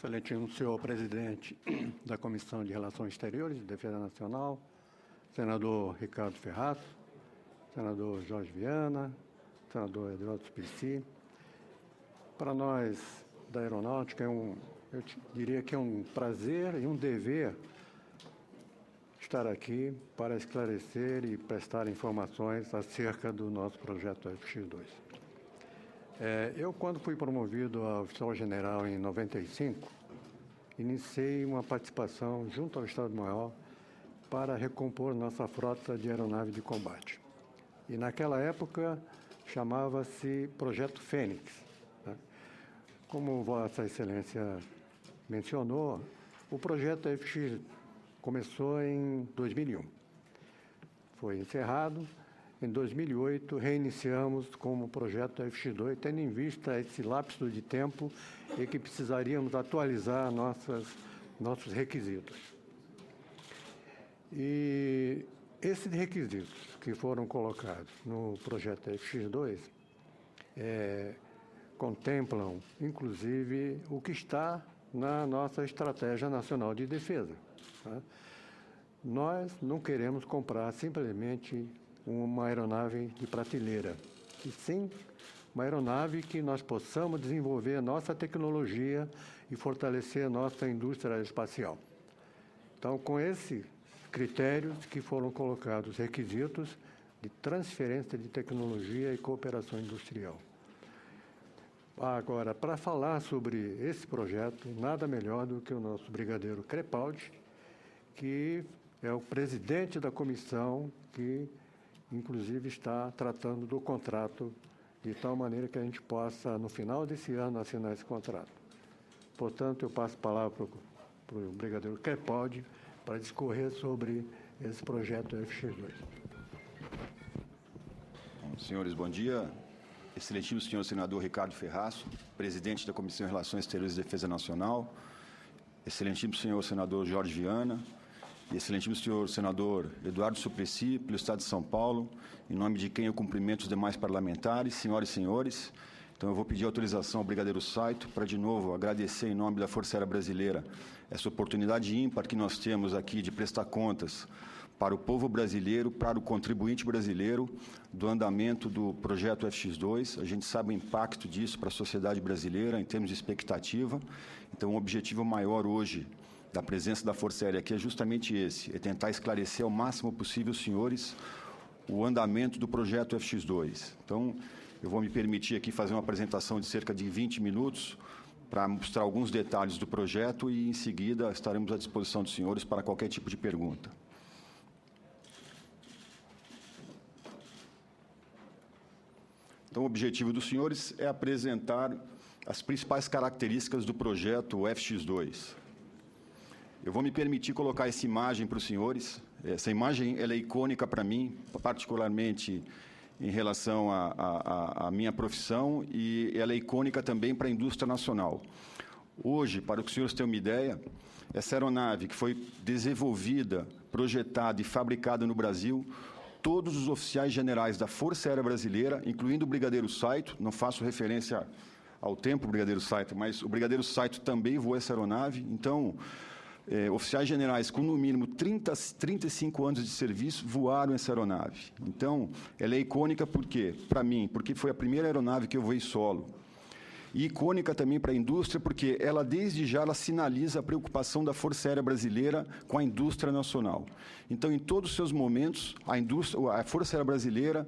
Excelentíssimo senhor presidente da Comissão de Relações Exteriores e Defesa Nacional, senador Ricardo Ferraz, senador Jorge Viana, senador Eduardo Suplicy. Para nós da Aeronáutica, eu diria que é um prazer e um dever estar aqui para esclarecer e prestar informações acerca do nosso projeto FX2. Eu, quando fui promovido a oficial-general em 95, iniciei uma participação junto ao Estado-Maior para recompor nossa frota de aeronave de combate. E naquela época chamava-se Projeto Fênix, né? Como Vossa Excelência mencionou, o projeto FX começou em 2001. Foi encerrado. Em 2008, reiniciamos como projeto FX2, tendo em vista esse lapso de tempo em que precisaríamos atualizar nossos requisitos. E esses requisitos que foram colocados no projeto FX2 contemplam, inclusive, o que está na nossa Estratégia Nacional de Defesa, tá? Nós não queremos comprar simplesmente uma aeronave de prateleira, e sim uma aeronave que nós possamos desenvolver a nossa tecnologia e fortalecer a nossa indústria aeroespacial. Então, com esses critérios que foram colocados, requisitos de transferência de tecnologia e cooperação industrial. Agora, para falar sobre esse projeto, nada melhor do que o nosso brigadeiro Crepaldi, que é o presidente da comissão que inclusive está tratando do contrato de tal maneira que a gente possa, no final desse ano, assinar esse contrato. Portanto, eu passo a palavra para o brigadeiro Crepaldi para discorrer sobre esse projeto FX2. Bom, senhores, bom dia. Excelentíssimo senhor senador Ricardo Ferraz, presidente da Comissão de Relações Exteriores e Defesa Nacional, excelentíssimo senhor senador Jorge Viana, e excelentíssimo senhor senador Eduardo Suplicy, pelo Estado de São Paulo, em nome de quem eu cumprimento os demais parlamentares, senhoras e senhores. Então, eu vou pedir autorização ao brigadeiro Saito para, de novo, agradecer em nome da Força Aérea Brasileira essa oportunidade ímpar que nós temos aqui de prestar contas para o povo brasileiro, para o contribuinte brasileiro, do andamento do projeto FX2. A gente sabe o impacto disso para a sociedade brasileira, em termos de expectativa. Então, o objetivo maior hoje da presença da Força Aérea aqui é justamente esse, é tentar esclarecer ao máximo possível os senhores o andamento do projeto FX2. Então, eu vou me permitir aqui fazer uma apresentação de cerca de 20 minutos para mostrar alguns detalhes do projeto e, em seguida, estaremos à disposição dos senhores para qualquer tipo de pergunta. Então, o objetivo dos senhores é apresentar as principais características do projeto FX2. Eu vou me permitir colocar essa imagem para os senhores. Essa imagem ela é icônica para mim, particularmente em relação à minha profissão, e ela é icônica também para a indústria nacional. Hoje, para que os senhores tenham uma ideia, essa aeronave que foi desenvolvida, projetada e fabricada no Brasil, todos os oficiais generais da Força Aérea Brasileira, incluindo o brigadeiro Saito, não faço referência ao tempo do brigadeiro Saito, mas o brigadeiro Saito também voou essa aeronave. Então, oficiais generais com, no mínimo, 35 anos de serviço voaram essa aeronave. Então, ela é icônica por quê? Para mim, porque foi a primeira aeronave que eu voei solo. E icônica também para a indústria, porque ela, desde já, ela sinaliza a preocupação da Força Aérea Brasileira com a indústria nacional. Então, em todos os seus momentos, a Força Aérea Brasileira,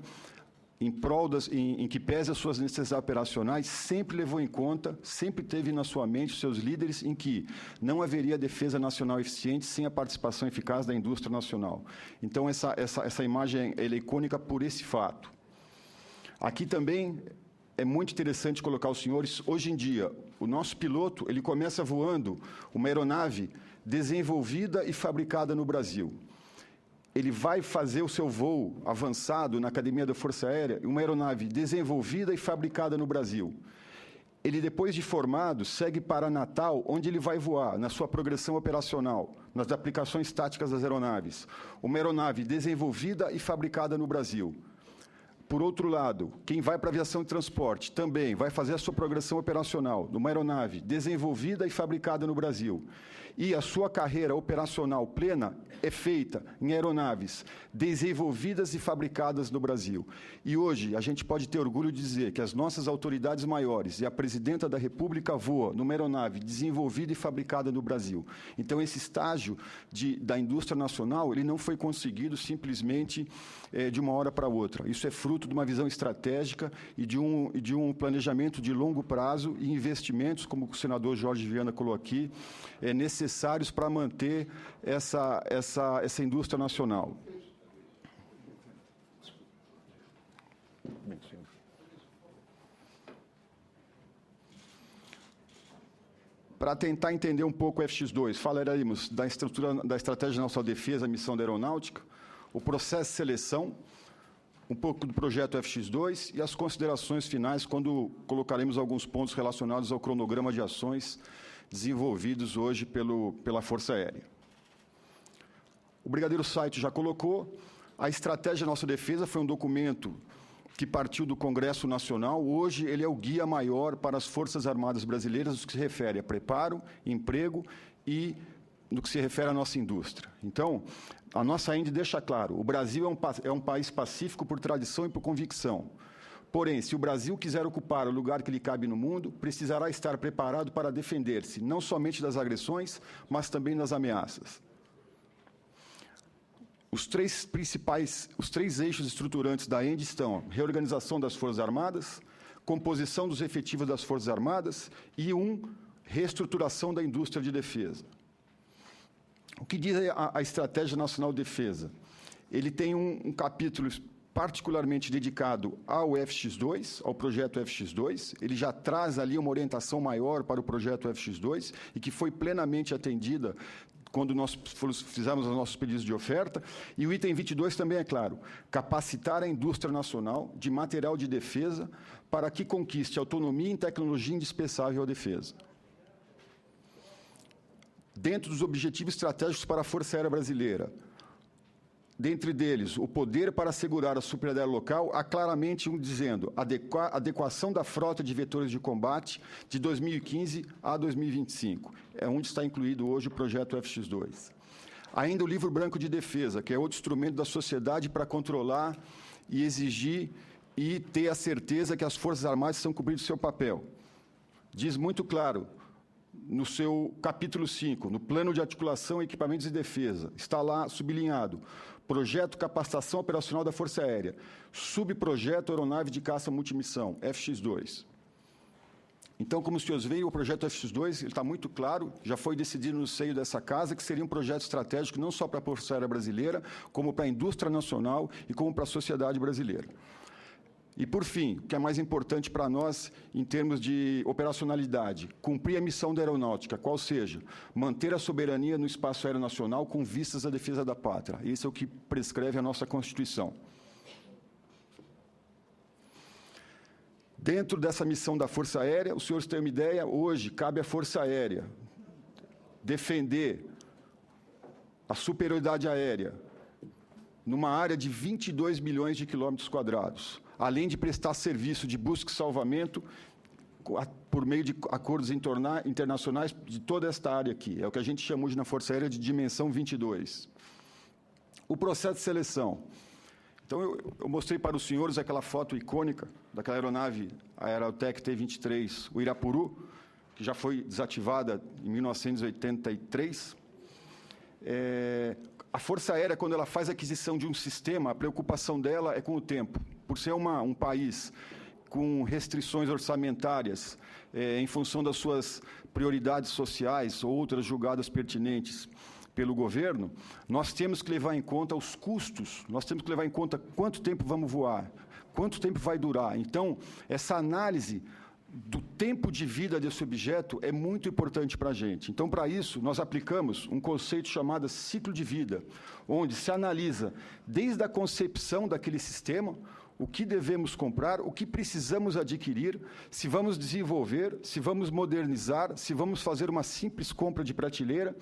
em que pese as suas necessidades operacionais, sempre levou em conta, sempre teve na sua mente os seus líderes em que não haveria defesa nacional eficiente sem a participação eficaz da indústria nacional. Então, essa imagem ela é icônica por esse fato. Aqui também é muito interessante colocar os senhores, hoje em dia, o nosso piloto ele começa voando uma aeronave desenvolvida e fabricada no Brasil. Ele vai fazer o seu voo avançado na Academia da Força Aérea, uma aeronave desenvolvida e fabricada no Brasil. Ele, depois de formado, segue para Natal, onde ele vai voar, na sua progressão operacional, nas aplicações táticas das aeronaves. Uma aeronave desenvolvida e fabricada no Brasil. Por outro lado, quem vai para a aviação e transporte também vai fazer a sua progressão operacional numa aeronave desenvolvida e fabricada no Brasil. E a sua carreira operacional plena é feita em aeronaves desenvolvidas e fabricadas no Brasil. E hoje a gente pode ter orgulho de dizer que as nossas autoridades maiores e a Presidenta da República voa numa aeronave desenvolvida e fabricada no Brasil. Então, esse estágio da indústria nacional, ele não foi conseguido simplesmente de uma hora para outra. Isso é fruto de uma visão estratégica e de um planejamento de longo prazo e investimentos, como o senador Jorge Viana colocou aqui, necessários para manter essa indústria nacional. Para tentar entender um pouco o FX2, falaremos da Estratégia Nacional de Defesa, Missão da Aeronáutica, o processo de seleção, um pouco do projeto FX2 e as considerações finais, quando colocaremos alguns pontos relacionados ao cronograma de ações desenvolvidos hoje pela Força Aérea. O brigadeiro Saito já colocou, a Estratégia Nossa Defesa foi um documento que partiu do Congresso Nacional. Hoje ele é o guia maior para as Forças Armadas Brasileiras no que se refere a preparo, emprego e no que se refere à nossa indústria. Então, a nossa ENDE deixa claro, o Brasil é um país pacífico por tradição e por convicção. Porém, se o Brasil quiser ocupar o lugar que lhe cabe no mundo, precisará estar preparado para defender-se, não somente das agressões, mas também das ameaças. Os três eixos estruturantes da ENDE estão reorganização das Forças Armadas, composição dos efetivos das Forças Armadas e reestruturação da indústria de defesa. O que diz a Estratégia Nacional de Defesa? Ele tem um capítulo particularmente dedicado ao FX2, ao projeto FX2. Ele já traz ali uma orientação maior para o projeto FX2 e que foi plenamente atendida quando nós fizemos os nossos pedidos de oferta. E o item 22 também é claro, capacitar a indústria nacional de material de defesa para que conquiste autonomia e tecnologia indispensável à defesa. Dentro dos objetivos estratégicos para a Força Aérea Brasileira, dentre deles, o poder para assegurar a superioridade local, há claramente dizendo adequação da frota de vetores de combate de 2015 a 2025. É onde está incluído hoje o projeto FX2. Ainda o Livro Branco de Defesa, que é outro instrumento da sociedade para controlar e exigir e ter a certeza que as Forças Armadas estão cumprindo o seu papel. Diz muito claro, no seu capítulo 5, no Plano de Articulação e Equipamentos de Defesa, está lá sublinhado, Projeto Capacitação Operacional da Força Aérea, Subprojeto Aeronave de Caça Multimissão, FX2. Então, como os senhores veem, o projeto FX2 ele está muito claro, já foi decidido no seio dessa casa, que seria um projeto estratégico não só para a Força Aérea Brasileira, como para a indústria nacional e como para a sociedade brasileira. E, por fim, o que é mais importante para nós, em termos de operacionalidade, cumprir a missão da aeronáutica, qual seja, manter a soberania no espaço aéreo nacional com vistas à defesa da pátria. Isso é o que prescreve a nossa Constituição. Dentro dessa missão da Força Aérea, os senhores têm uma ideia, hoje cabe à Força Aérea defender a superioridade aérea numa área de 22 milhões de quilômetros quadrados, além de prestar serviço de busca e salvamento por meio de acordos internacionais de toda esta área aqui. É o que a gente chama hoje na Força Aérea de dimensão 22. O processo de seleção. Então, eu mostrei para os senhores aquela foto icônica daquela aeronave, a Aerotec T-23, o Irapuru, que já foi desativada em 1983. A Força Aérea, quando ela faz a aquisição de um sistema, a preocupação dela é com o tempo. Por ser um país com restrições orçamentárias, em função das suas prioridades sociais ou outras julgadas pertinentes pelo governo, nós temos que levar em conta os custos, nós temos que levar em conta quanto tempo vamos voar, quanto tempo vai durar. Então, essa análise do tempo de vida desse objeto é muito importante para a gente. Então, para isso, nós aplicamos um conceito chamado ciclo de vida, onde se analisa desde a concepção daquele sistema, o que devemos comprar, o que precisamos adquirir, se vamos desenvolver, se vamos modernizar, se vamos fazer uma simples compra de prateleira.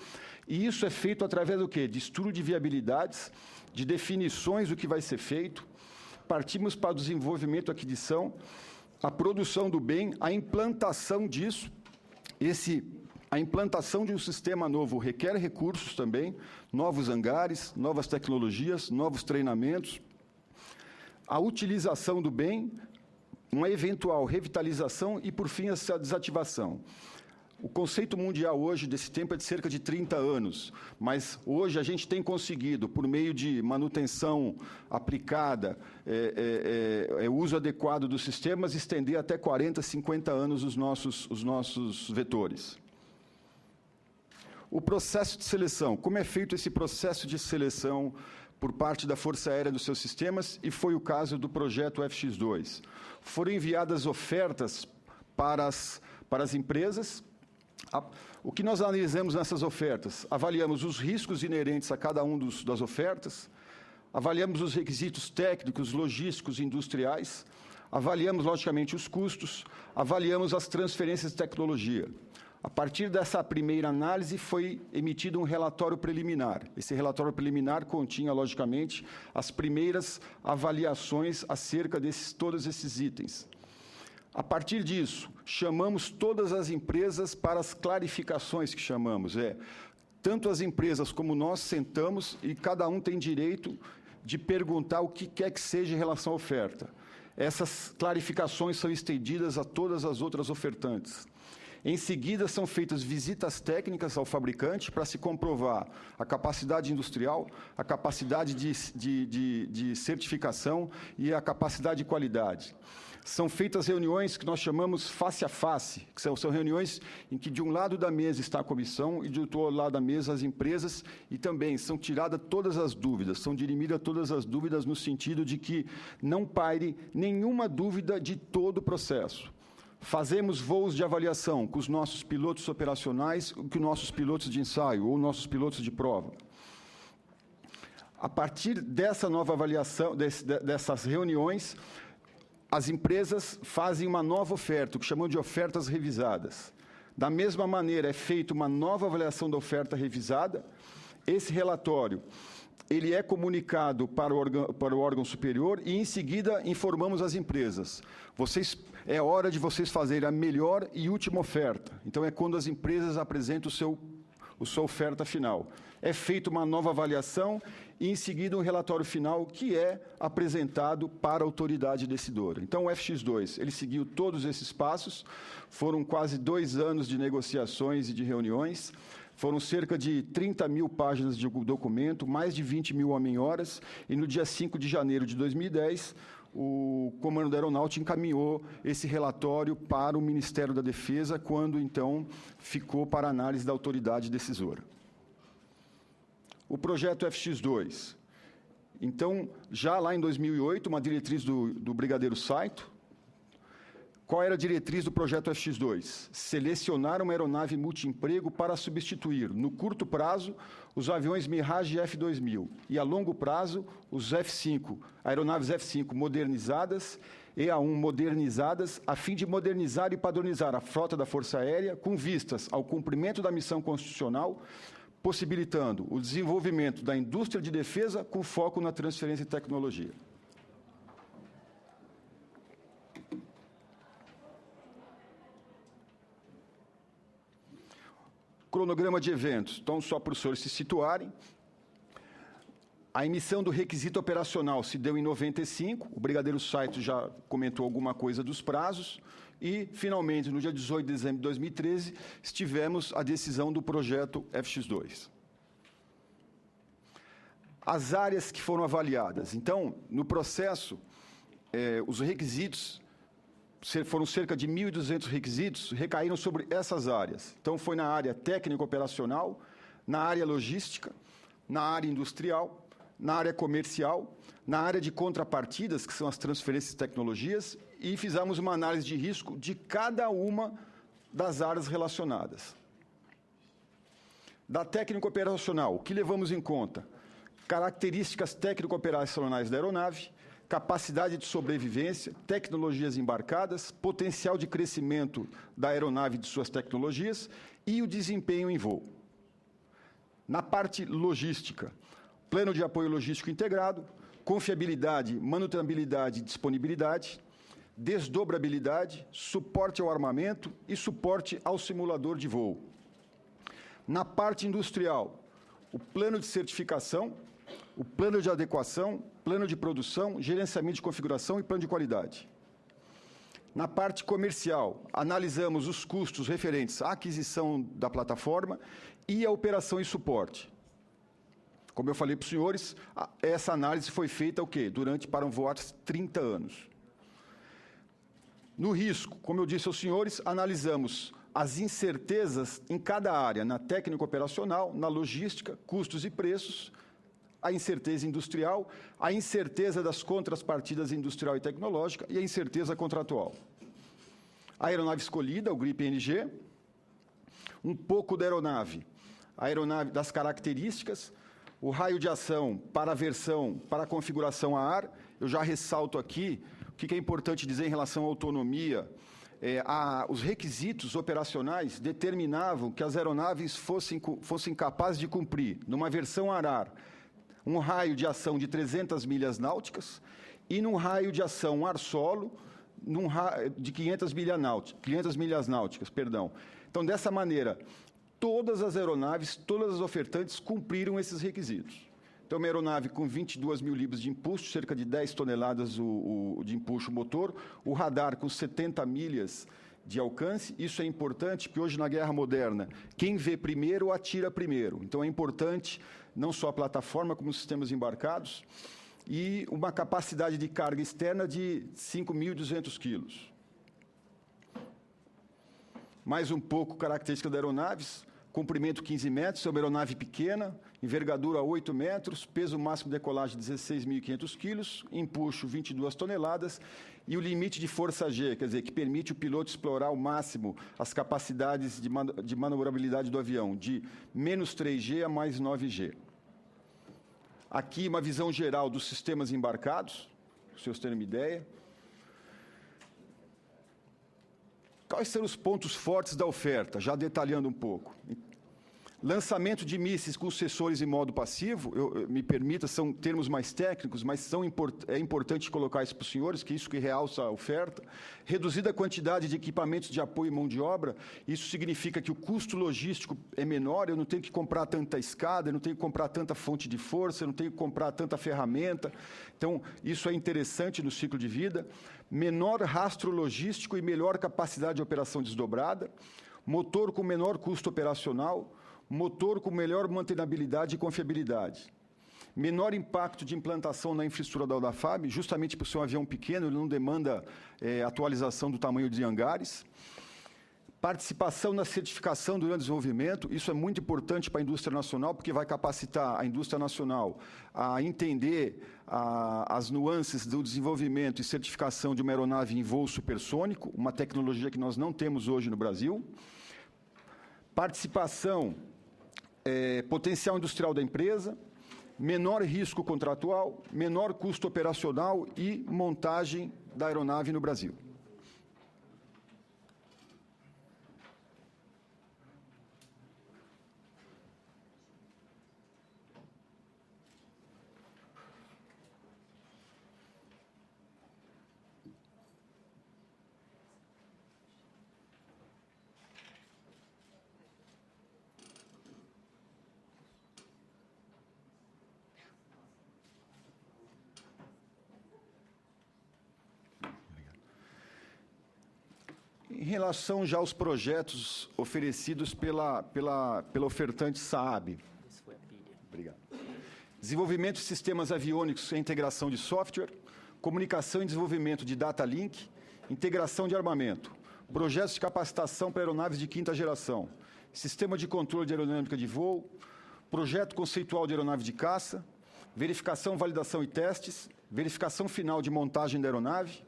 E isso é feito através do quê? De estudo de viabilidades, de definições do que vai ser feito, partimos para o desenvolvimento, aquisição, a produção do bem, a implantação disso. A implantação de um sistema novo requer recursos também, novos hangares, novas tecnologias, novos treinamentos. A utilização do bem, uma eventual revitalização e, por fim, essa desativação. O conceito mundial hoje desse tempo é de cerca de 30 anos, mas hoje a gente tem conseguido, por meio de manutenção aplicada, uso adequado dos sistemas, estender até 40, 50 anos os nossos vetores. O processo de seleção. Como é feito esse processo de seleção por parte da Força Aérea dos seus sistemas, e foi o caso do projeto FX2. Foram enviadas ofertas para as empresas. O que nós analisamos nessas ofertas? Avaliamos os riscos inerentes a cada uma das ofertas, avaliamos os requisitos técnicos, logísticos e industriais, avaliamos, logicamente, os custos, avaliamos as transferências de tecnologia. A partir dessa primeira análise, foi emitido um relatório preliminar. Esse relatório preliminar continha, logicamente, as primeiras avaliações acerca de todos esses itens. A partir disso, chamamos todas as empresas para as clarificações que chamamos. Tanto as empresas como nós sentamos e cada um tem direito de perguntar o que quer que seja em relação à oferta. Essas clarificações são estendidas a todas as outras ofertantes. Em seguida, são feitas visitas técnicas ao fabricante para se comprovar a capacidade industrial, a capacidade de certificação e a capacidade de qualidade. São feitas reuniões que nós chamamos face a face, que são reuniões em que de um lado da mesa está a comissão e de outro lado da mesa as empresas, e também são tiradas todas as dúvidas, são dirimidas todas as dúvidas no sentido de que não paire nenhuma dúvida de todo o processo. Fazemos voos de avaliação com os nossos pilotos operacionais, com os nossos pilotos de ensaio ou nossos pilotos de prova. A partir dessa nova avaliação, dessas reuniões, as empresas fazem uma nova oferta, o que chamam de ofertas revisadas. Da mesma maneira, é feita uma nova avaliação da oferta revisada. Esse relatório ele é comunicado para o órgão superior e, em seguida, informamos as empresas. É hora de vocês fazerem a melhor e última oferta. Então, é quando as empresas apresentam a sua oferta final. É feita uma nova avaliação e, em seguida, um relatório final que é apresentado para a autoridade decidora. Então, o FX2, ele seguiu todos esses passos, foram quase 2 anos de negociações e de reuniões, foram cerca de 30 mil páginas de documento, mais de 20 mil homem-horas, e no dia 5 de janeiro de 2010, o Comando da Aeronáutica encaminhou esse relatório para o Ministério da Defesa, quando, então, ficou para análise da autoridade decisora. O projeto FX2. Então, já lá em 2008, uma diretriz do Brigadeiro Saito. Qual era a diretriz do projeto FX2? Selecionar uma aeronave multiemprego para substituir, no curto prazo, os aviões Mirage F2000 e, a longo prazo, os F5, aeronaves F5 modernizadas e A1 modernizadas, a fim de modernizar e padronizar a frota da Força Aérea com vistas ao cumprimento da missão constitucional, possibilitando o desenvolvimento da indústria de defesa com foco na transferência de tecnologia. Cronograma de eventos. Então, só para os senhores se situarem, a emissão do requisito operacional se deu em 95, o Brigadeiro Saito já comentou alguma coisa dos prazos, e, finalmente, no dia 18 de dezembro de 2013, tivemos a decisão do projeto FX2. As áreas que foram avaliadas. Então, no processo, os requisitos, foram cerca de 1.200 requisitos, recaíram sobre essas áreas. Então, foi na área técnico-operacional, na área logística, na área industrial, na área comercial, na área de contrapartidas, que são as transferências de tecnologias, e fizemos uma análise de risco de cada uma das áreas relacionadas. Da técnico-operacional, o que levamos em conta? Características técnico-operacionais da aeronave, capacidade de sobrevivência, tecnologias embarcadas, potencial de crescimento da aeronave e de suas tecnologias e o desempenho em voo. Na parte logística, plano de apoio logístico integrado, confiabilidade, manutenibilidade e disponibilidade, desdobrabilidade, suporte ao armamento e suporte ao simulador de voo. Na parte industrial, o plano de certificação, o plano de adequação, plano de produção, gerenciamento de configuração e plano de qualidade. Na parte comercial, analisamos os custos referentes à aquisição da plataforma e à operação e suporte. Como eu falei para os senhores, essa análise foi feita o quê? Para voar 30 anos. No risco, como eu disse aos senhores, analisamos as incertezas em cada área, na técnica operacional, na logística, custos e preços, a incerteza industrial, a incerteza das contrapartidas industrial e tecnológica e a incerteza contratual. A aeronave escolhida, o GRIP NG, um pouco da aeronave, das características, o raio de ação para a versão, para a configuração a ar. Eu já ressalto aqui o que é importante dizer em relação à autonomia. Os requisitos operacionais determinavam que as aeronaves fossem capazes de cumprir, numa versão ar, um raio de ação de 300 milhas náuticas e num raio de ação ar-solo de 500 milhas náuticas. Então, dessa maneira, todas as aeronaves, todas as ofertantes cumpriram esses requisitos. Então, uma aeronave com 22 mil libras de impulso, cerca de 10 toneladas de impulso motor, o radar com 70 milhas de alcance. Isso é importante, porque hoje, na guerra moderna, quem vê primeiro, atira primeiro. Então, é importante não só a plataforma, como os sistemas embarcados, e uma capacidade de carga externa de 5.200 quilos. Mais um pouco característica das aeronaves: comprimento 15 metros, é uma aeronave pequena, envergadura 8 metros, peso máximo de decolagem 16.500 quilos, empuxo 22 toneladas e o limite de força G, quer dizer, que permite o piloto explorar ao máximo as capacidades de manobrabilidade do avião, de menos 3G a mais 9G. Aqui uma visão geral dos sistemas embarcados, para vocês terem uma ideia. Quais são os pontos fortes da oferta? Já detalhando um pouco. Lançamento de mísseis com sensores em modo passivo, me permita, são termos mais técnicos, mas é importante colocar isso para os senhores, que isso que realça a oferta. Reduzida quantidade de equipamentos de apoio e mão de obra, isso significa que o custo logístico é menor, eu não tenho que comprar tanta escada, eu não tenho que comprar tanta fonte de força, eu não tenho que comprar tanta ferramenta. Então, isso é interessante no ciclo de vida. Menor rastro logístico e melhor capacidade de operação desdobrada. Motor com menor custo operacional. Motor com melhor mantenabilidade e confiabilidade. Menor impacto de implantação na infraestrutura da FAB, justamente por ser um avião pequeno, ele não demanda atualização do tamanho de hangares. Participação na certificação durante o desenvolvimento, isso é muito importante para a indústria nacional, porque vai capacitar a indústria nacional a entender as nuances do desenvolvimento e certificação de uma aeronave em voo supersônico, uma tecnologia que nós não temos hoje no Brasil. Participação, potencial industrial da empresa, menor risco contratual, menor custo operacional e montagem da aeronave no Brasil. Em relação já aos projetos oferecidos pela ofertante Saab. Obrigado. Desenvolvimento de sistemas aviônicos e integração de software, comunicação e desenvolvimento de data link, integração de armamento, projetos de capacitação para aeronaves de quinta geração, sistema de controle de aerodinâmica de voo, projeto conceitual de aeronave de caça, verificação, validação e testes, verificação final de montagem da aeronave,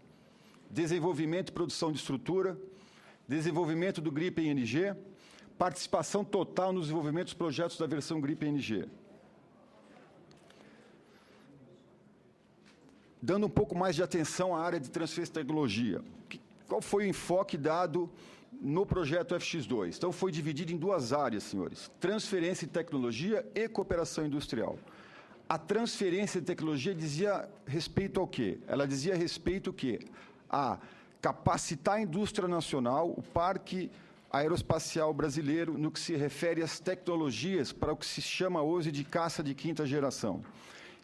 desenvolvimento e produção de estrutura, desenvolvimento do GRIP NG, participação total nos desenvolvimentos dos projetos da versão GRIP NG. Dando um pouco mais de atenção à área de transferência de tecnologia. Qual foi o enfoque dado no projeto FX2? Então, foi dividido em duas áreas, senhores: transferência de tecnologia e cooperação industrial. a transferência de tecnologia dizia respeito ao quê? Ela dizia respeito ao quê? A capacitar a indústria nacional, o parque aeroespacial brasileiro, no que se refere às tecnologias para o que se chama hoje de caça de quinta geração.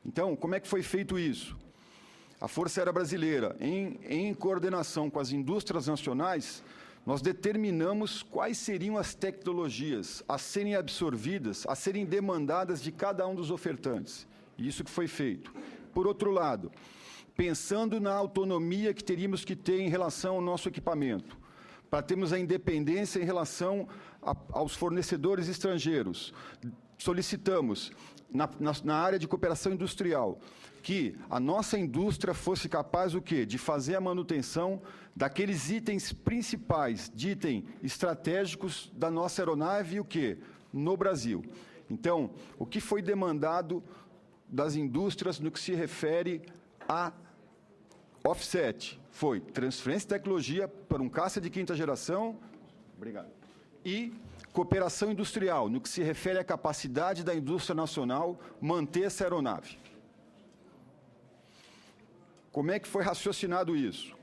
Então, como é que foi feito isso? A Força Aérea Brasileira, em coordenação com as indústrias nacionais, nós determinamos quais seriam as tecnologias a serem absorvidas, a serem demandadas de cada um dos ofertantes. Isso que foi feito. Por outro lado, pensando na autonomia que teríamos que ter em relação ao nosso equipamento, para termos a independência em relação aos fornecedores estrangeiros, solicitamos, na área de cooperação industrial, que a nossa indústria fosse capaz o quê? De fazer a manutenção daqueles itens principais, de itens estratégicos da nossa aeronave e o quê? No Brasil. Então, o que foi demandado das indústrias no que se refere a offset foi transferência de tecnologia para um caça de quinta geração, obrigado, e cooperação industrial, no que se refere à capacidade da indústria nacional manter essa aeronave. Como é que foi raciocinado isso?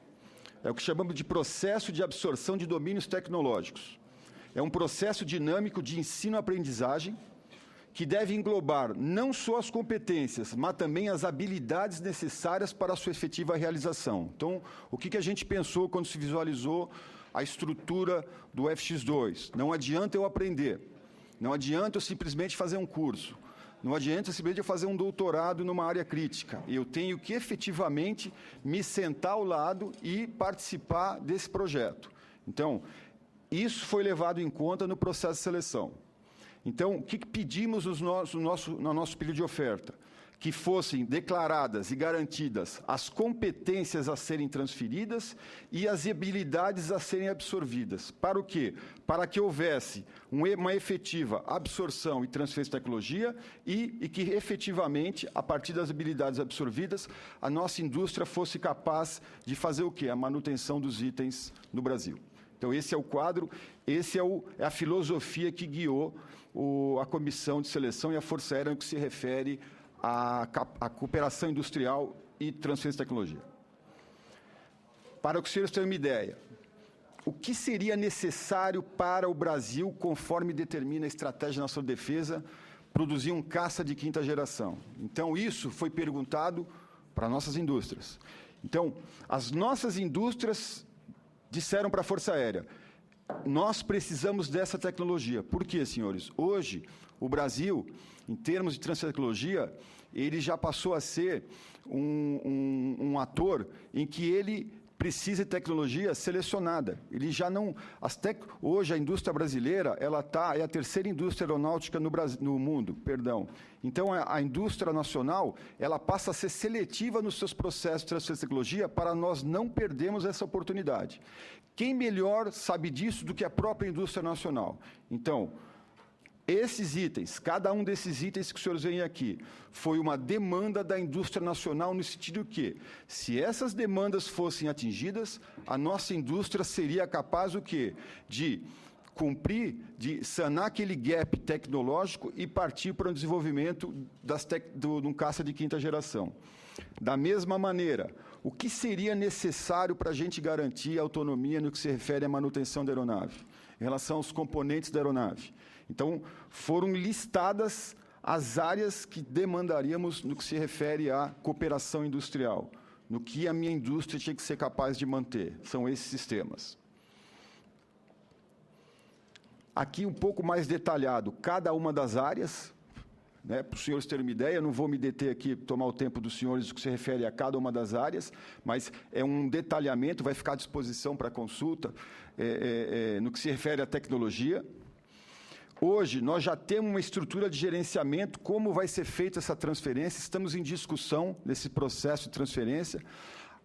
É o que chamamos de processo de absorção de domínios tecnológicos. É um processo dinâmico de ensino-aprendizagem que deve englobar não só as competências, mas também as habilidades necessárias para a sua efetiva realização. Então, o que a gente pensou quando se visualizou a estrutura do FX2? Não adianta eu aprender, não adianta eu simplesmente fazer um curso, não adianta simplesmente eu fazer um doutorado numa área crítica. Eu tenho que efetivamente me sentar ao lado e participar desse projeto. Então, isso foi levado em conta no processo de seleção. Então, o que pedimos no nosso pedido de oferta? Que fossem declaradas e garantidas as competências a serem transferidas e as habilidades a serem absorvidas. Para o quê? Para que houvesse uma efetiva absorção e transferência de tecnologia e que, efetivamente, a partir das habilidades absorvidas, a nossa indústria fosse capaz de fazer o quê? A manutenção dos itens no Brasil. Então, esse é o quadro, é a filosofia que guiou a Comissão de Seleção e a Força Aérea no que se refere à cooperação industrial e transferência de tecnologia. Para que os senhores tenham uma ideia, o que seria necessário para o Brasil, conforme determina a Estratégia Nacional de Defesa, produzir um caça de quinta geração? Então, isso foi perguntado para nossas indústrias. Então, as nossas indústrias disseram para a Força Aérea: nós precisamos dessa tecnologia. Por quê, senhores? Hoje, o Brasil, em termos de transferência de tecnologia, ele já passou a ser um ator em que ele precisa de tecnologia selecionada. Ele já não... Hoje, a indústria brasileira é a terceira indústria aeronáutica no mundo. Perdão. Então, a indústria nacional ela passa a ser seletiva nos seus processos de transferência de tecnologia para nós não perdermos essa oportunidade. Quem melhor sabe disso do que a própria indústria nacional? Então, esses itens, cada um desses itens que os senhores veem aqui, foi uma demanda da indústria nacional no sentido que, se essas demandas fossem atingidas, a nossa indústria seria capaz o quê? De cumprir, de sanar aquele gap tecnológico e partir para o desenvolvimento de um caça de quinta geração. Da mesma maneira, o que seria necessário para a gente garantir a autonomia no que se refere à manutenção da aeronave, em relação aos componentes da aeronave? Então, foram listadas as áreas que demandaríamos no que se refere à cooperação industrial, no que a minha indústria tinha que ser capaz de manter. São esses sistemas. Aqui um pouco mais detalhado, cada uma das áreas, né, para os senhores terem uma ideia, eu não vou me deter aqui, tomar o tempo dos senhores, no que se refere a cada uma das áreas, mas é um detalhamento, vai ficar à disposição para consulta, no que se refere à tecnologia. Hoje, nós já temos uma estrutura de gerenciamento, como vai ser feita essa transferência, estamos em discussão nesse processo de transferência.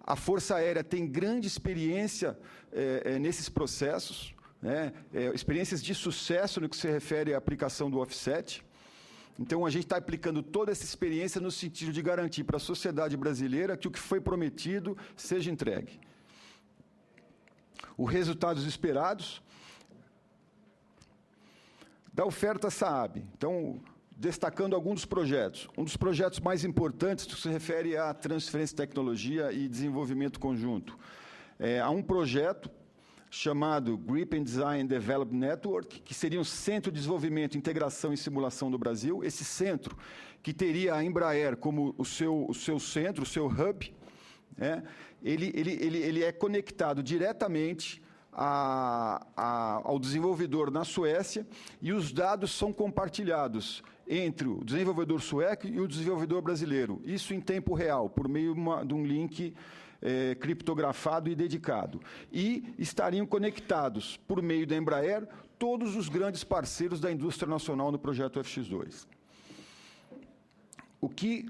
A Força Aérea tem grande experiência nesses processos, né, experiências de sucesso no que se refere à aplicação do offset. Então, a gente está aplicando toda essa experiência no sentido de garantir para a sociedade brasileira que o que foi prometido seja entregue. Os resultados esperados da oferta Saab. Então, destacando alguns dos projetos. Um dos projetos mais importantes se refere à transferência de tecnologia e desenvolvimento conjunto. Há um projeto chamado Grip and Design Development Network, que seria um centro de desenvolvimento, integração e simulação do Brasil. Esse centro, que teria a Embraer como o seu centro, o seu hub, ele é conectado diretamente ao desenvolvedor na Suécia, e os dados são compartilhados entre o desenvolvedor sueco e o desenvolvedor brasileiro. Isso em tempo real, por meio de um link criptografado e dedicado. E estariam conectados, por meio da Embraer, todos os grandes parceiros da indústria nacional no projeto FX2. O que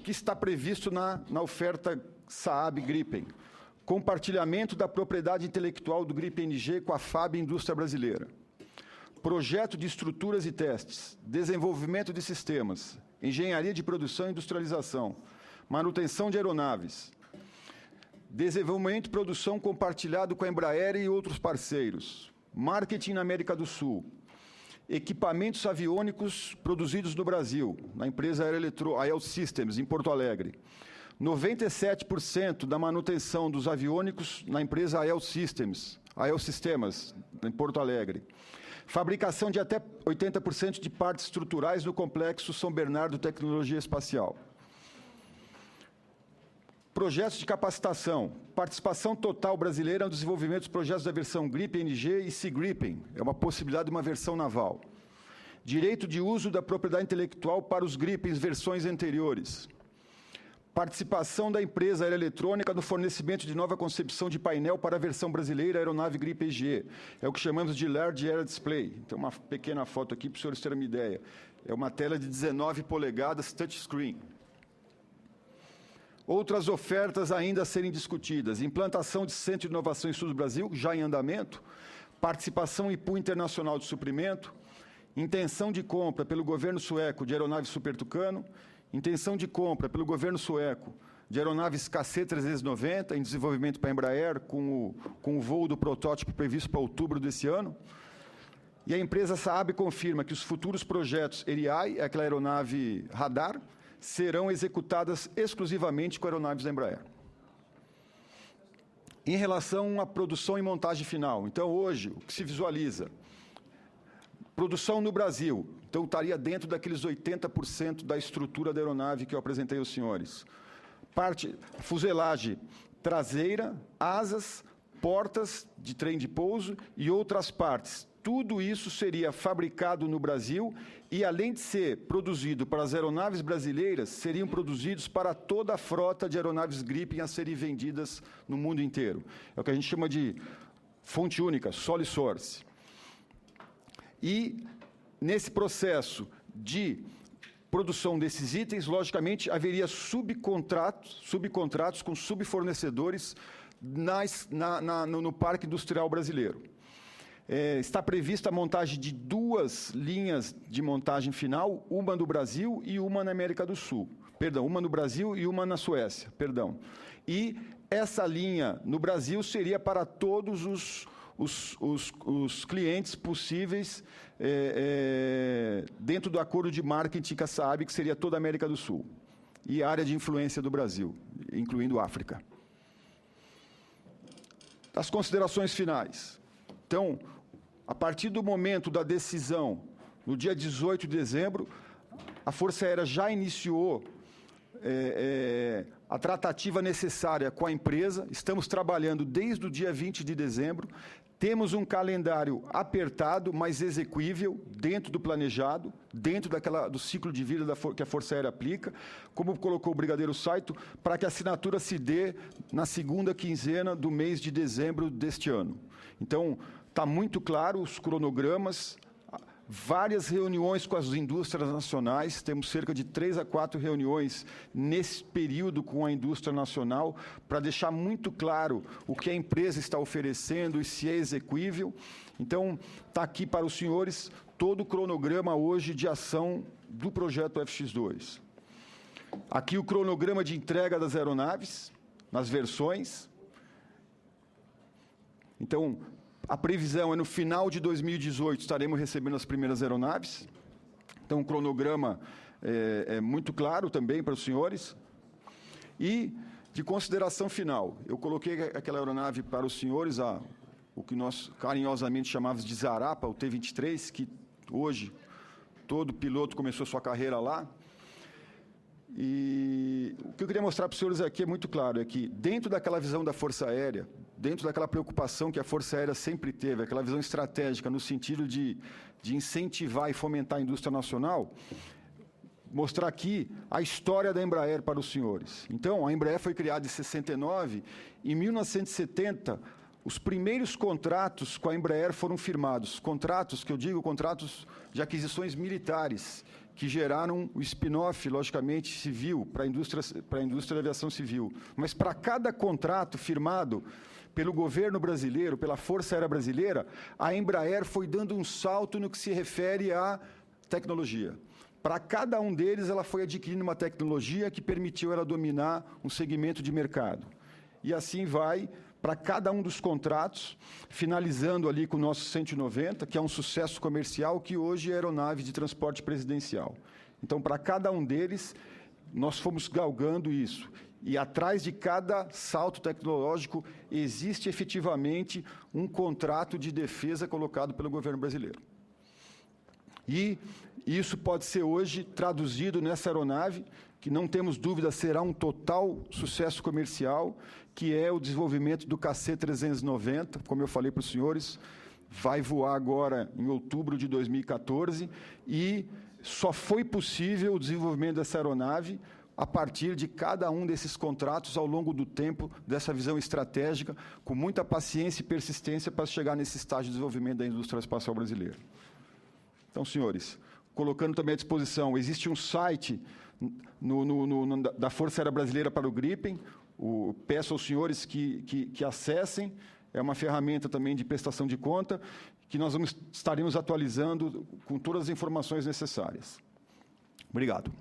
está previsto na oferta Saab Gripen? Compartilhamento da propriedade intelectual do GripNG com a FAB Indústria Brasileira. Projeto de estruturas e testes, desenvolvimento de sistemas, engenharia de produção e industrialização, manutenção de aeronaves, desenvolvimento e produção compartilhado com a Embraer e outros parceiros, marketing na América do Sul, equipamentos aviônicos produzidos no Brasil, na empresa AEL Systems, em Porto Alegre. 97% da manutenção dos aviônicos na empresa AEL Systems, em Porto Alegre. Fabricação de até 80% de partes estruturais no complexo São Bernardo Tecnologia Espacial. Projetos de capacitação. Participação total brasileira no desenvolvimento dos projetos da versão GripNG e Sea Gripen. É uma possibilidade de uma versão naval. Direito de uso da propriedade intelectual para os Gripens versões anteriores. Participação da empresa aeroeletrônica no fornecimento de nova concepção de painel para a versão brasileira aeronave GripEG. É o que chamamos de Large Area Display. Tem uma pequena foto aqui para os senhores terem uma ideia. É uma tela de 19 polegadas touchscreen. Outras ofertas ainda a serem discutidas. Implantação de Centro de Inovação e Estudos Brasil, já em andamento. Participação em pool internacional de suprimento. Intenção de compra pelo governo sueco de aeronave Super Tucano. Intenção de compra pelo governo sueco de aeronaves KC-390, em desenvolvimento para a Embraer, com o voo do protótipo previsto para outubro desse ano. E a empresa Saab confirma que os futuros projetos ERIAI, aquela aeronave radar, serão executadas exclusivamente com aeronaves da Embraer. Em relação à produção e montagem final, então, hoje, o que se visualiza? Produção no Brasil, então estaria dentro daqueles 80% da estrutura da aeronave que eu apresentei aos senhores. Fuselagem traseira, asas, portas de trem de pouso e outras partes. Tudo isso seria fabricado no Brasil e, além de ser produzido para as aeronaves brasileiras, seriam produzidos para toda a frota de aeronaves Gripen a serem vendidas no mundo inteiro. É o que a gente chama de fonte única, sole source. E, nesse processo de produção desses itens, logicamente, haveria subcontratos com subfornecedores no Parque Industrial Brasileiro. Está prevista a montagem de 2 linhas de montagem final, uma no Brasil e uma na América do Sul. Perdão, uma no Brasil e uma na Suécia, perdão. E essa linha no Brasil seria para todos os clientes possíveis dentro do acordo de marketing com a Saab, que seria toda a América do Sul, e a área de influência do Brasil, incluindo África. As considerações finais. Então, a partir do momento da decisão, no dia 18 de dezembro, a Força Aérea já iniciou a tratativa necessária com a empresa. Estamos trabalhando desde o dia 20 de dezembro. Temos um calendário apertado, mas execuível, dentro do planejado, dentro do ciclo de vida que a Força Aérea aplica, como colocou o brigadeiro Saito, para que a assinatura se dê na segunda quinzena do mês de dezembro deste ano. Então, está muito claro os cronogramas, várias reuniões com as indústrias nacionais, temos cerca de 3 a 4 reuniões nesse período com a indústria nacional, para deixar muito claro o que a empresa está oferecendo e se é execuível. Então, está aqui para os senhores todo o cronograma hoje de ação do projeto FX2. Aqui o cronograma de entrega das aeronaves, nas versões. Então, a previsão é no final de 2018 estaremos recebendo as primeiras aeronaves. Então, o cronograma é muito claro também para os senhores. E, de consideração final, eu coloquei aquela aeronave para os senhores, o que nós carinhosamente chamávamos de Zarapa, o T-23, que hoje todo piloto começou sua carreira lá. E o que eu queria mostrar para os senhores aqui é muito claro, é que dentro daquela visão da Força Aérea, dentro daquela preocupação que a Força Aérea sempre teve, aquela visão estratégica no sentido de incentivar e fomentar a indústria nacional, mostrar aqui a história da Embraer para os senhores. Então, a Embraer foi criada em 69, em 1970, os primeiros contratos com a Embraer foram firmados. Contratos, que eu digo, contratos de aquisições militares, que geraram o spin-off, logicamente, civil, para a indústria da aviação civil. Mas para cada contrato firmado pelo governo brasileiro, pela Força Aérea Brasileira, a Embraer foi dando um salto no que se refere à tecnologia. Para cada um deles, ela foi adquirindo uma tecnologia que permitiu ela dominar um segmento de mercado. E assim vai para cada um dos contratos, finalizando ali com o nosso 190, que é um sucesso comercial, que hoje é aeronave de transporte presidencial. Então, para cada um deles, nós fomos galgando isso. E atrás de cada salto tecnológico, existe efetivamente um contrato de defesa colocado pelo governo brasileiro. E isso pode ser hoje traduzido nessa aeronave, que não temos dúvida será um total sucesso comercial, que é o desenvolvimento do KC-390, como eu falei para os senhores, vai voar agora em outubro de 2014, e só foi possível o desenvolvimento dessa aeronave a partir de cada um desses contratos ao longo do tempo, dessa visão estratégica, com muita paciência e persistência para chegar nesse estágio de desenvolvimento da indústria espacial brasileira. Então, senhores, colocando também à disposição, existe um site da Força Aérea Brasileira para o Gripen, peço aos senhores que acessem, é uma ferramenta também de prestação de conta, que nós estaremos atualizando com todas as informações necessárias. Obrigado.